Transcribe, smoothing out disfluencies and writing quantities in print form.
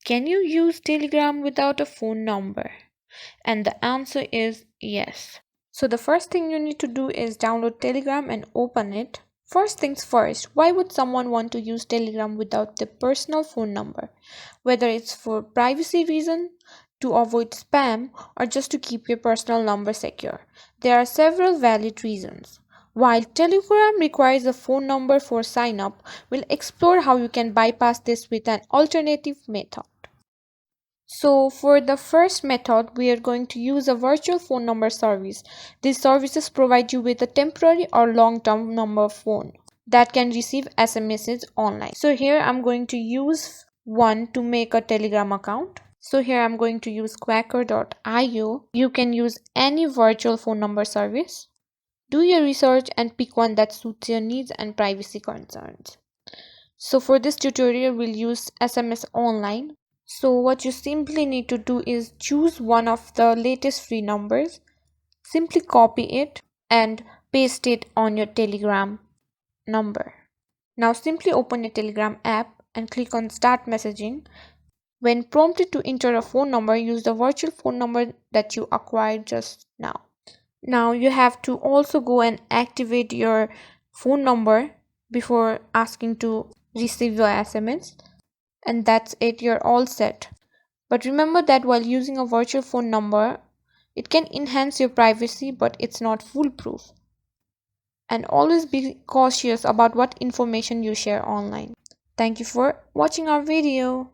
Can you use Telegram without a phone number? And the answer is yes. So the first thing you need to do is download Telegram and open it. First things first, why would someone want to use Telegram without their personal phone number? Whether it's for privacy reason, to avoid spam, or just to keep your personal number secure. There are several valid reasons. While Telegram requires a phone number for sign up, we'll explore how you can bypass this with an alternative method. So for the first method, we are going to use a virtual phone number service. These services provide you with a temporary or long-term number phone that can receive SMSs online. So here I'm going to use one to make a Telegram account. So here I'm going to use quacker.io. You can use any virtual phone number service. Do your research and pick one that suits your needs and privacy concerns. So for this tutorial, we'll use SMS Online. So what you simply need to do is choose one of the latest free numbers, simply copy it and paste it on your Telegram number. Now simply open your Telegram app and click on Start Messaging. When prompted to enter a phone number, use the virtual phone number that you acquired just now. Now you have to also go and activate your phone number before asking to receive your SMS. And that's it, you're all set. But remember that while using a virtual phone number, it can enhance your privacy, but it's not foolproof. And always be cautious about what information you share online. Thank you for watching our video.